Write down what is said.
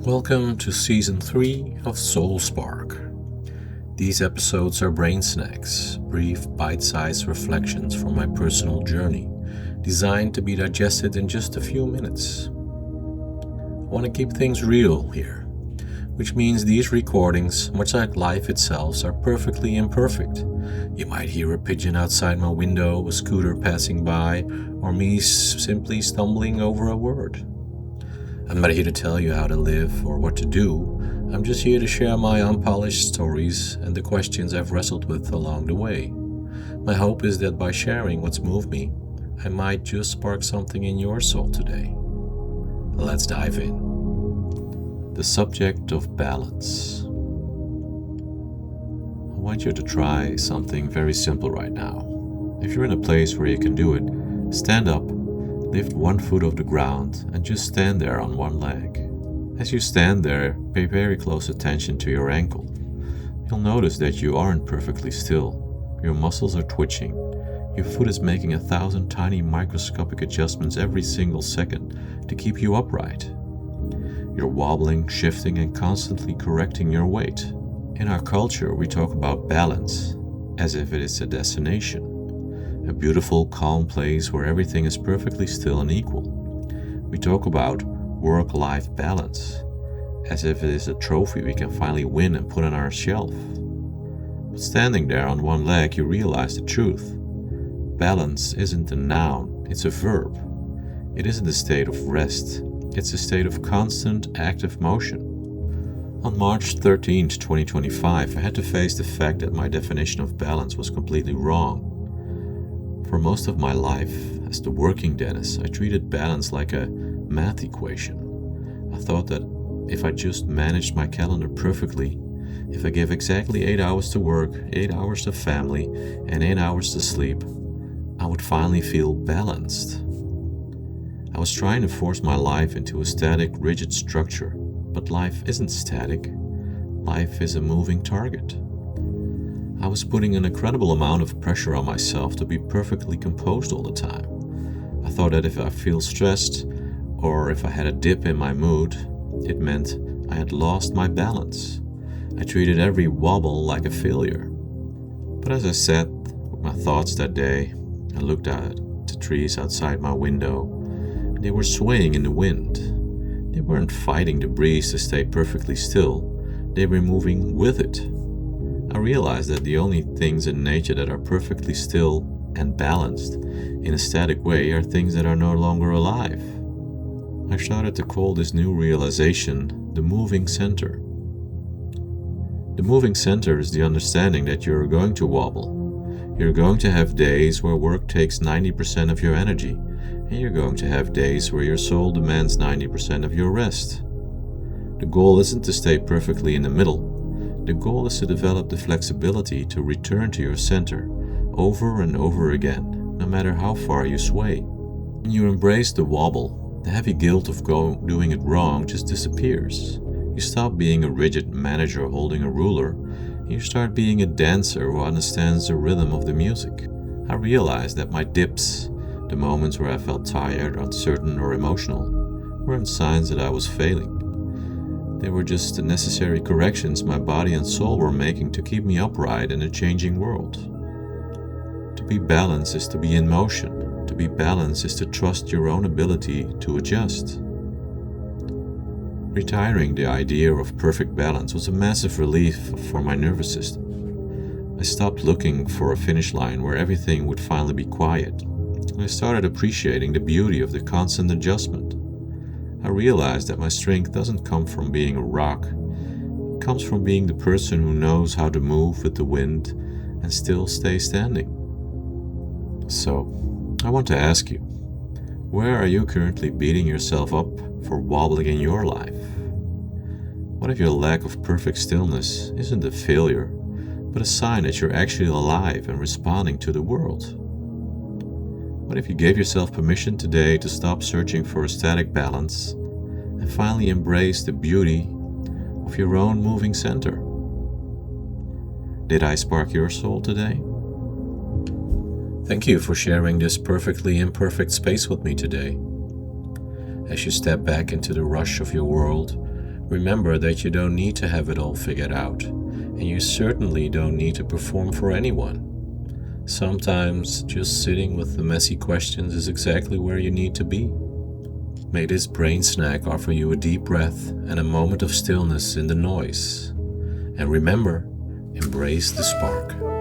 Welcome to Season 3 of Soul Spark. These episodes are brain snacks, brief bite-sized reflections from my personal journey, designed to be digested in just a few minutes. I want to keep things real here, which means these recordings, much like life itself, are perfectly imperfect. You might hear a pigeon outside my window, a scooter passing by, or me simply stumbling over a word. I'm not here to tell you how to live or what to do. I'm just here to share my unpolished stories and the questions I've wrestled with along the way. My hope is that by sharing what's moved me, I might just spark something in your soul today. Let's dive in. The subject of balance. I want you to try something very simple right now. If you're in a place where you can do it, stand up, lift one foot off the ground, and just stand there on one leg. As you stand there, pay very close attention to your ankle. You'll notice that you aren't perfectly still. Your muscles are twitching. Your foot is making 1,000 tiny microscopic adjustments every single second to keep you upright. You're wobbling, shifting, and constantly correcting your weight. In our culture, we talk about balance as if it is a destination. A beautiful, calm place where everything is perfectly still and equal. We talk about work-life balance, as if it is a trophy we can finally win and put on our shelf. But standing there on one leg, you realize the truth. Balance isn't a noun, it's a verb. It isn't a state of rest, it's a state of constant, active motion. On March 13th, 2025, I had to face the fact that my definition of balance was completely wrong. For most of my life, as the working dentist, I treated balance like a math equation. I thought that if I just managed my calendar perfectly, if I gave exactly 8 hours to work, 8 hours to family, and 8 hours to sleep, I would finally feel balanced. I was trying to force my life into a static, rigid structure, but life isn't static. Life is a moving target. I was putting an incredible amount of pressure on myself to be perfectly composed all the time. I thought that if I feel stressed or if I had a dip in my mood, it meant I had lost my balance. I treated every wobble like a failure. But as I sat with my thoughts that day, I looked at the trees outside my window. They were swaying in the wind. They weren't fighting the breeze to stay perfectly still. They were moving with it. I realized that the only things in nature that are perfectly still and balanced in a static way are things that are no longer alive. I started to call this new realization the moving center. The moving center is the understanding that you're going to wobble. You're going to have days where work takes 90% of your energy, and you're going to have days where your soul demands 90% of your rest. The goal isn't to stay perfectly in the middle. The goal is to develop the flexibility to return to your center over and over again, no matter how far you sway. When you embrace the wobble, the heavy guilt of doing it wrong just disappears. You stop being a rigid manager holding a ruler, and you start being a dancer who understands the rhythm of the music. I realized that my dips, the moments where I felt tired, uncertain, or emotional, weren't signs that I was failing. They were just the necessary corrections my body and soul were making to keep me upright in a changing world. To be balanced is to be in motion. To be balanced is to trust your own ability to adjust. Retiring the idea of perfect balance was a massive relief for my nervous system. I stopped looking for a finish line where everything would finally be quiet. I started appreciating the beauty of the constant adjustment. I realized that my strength doesn't come from being a rock. It comes from being the person who knows how to move with the wind and still stay standing. So, I want to ask you, where are you currently beating yourself up for wobbling in your life? What if your lack of perfect stillness isn't a failure, but a sign that you're actually alive and responding to the world? What if you gave yourself permission today to stop searching for a static balance and finally embrace the beauty of your own moving center? Did I spark your soul today? Thank you for sharing this perfectly imperfect space with me today. As you step back into the rush of your world, Remember that you don't need to have it all figured out, and you certainly don't need to perform for anyone. Sometimes just sitting with the messy questions is exactly where you need to be. May this brain snack offer you a deep breath and a moment of stillness in the noise. And remember, embrace the spark.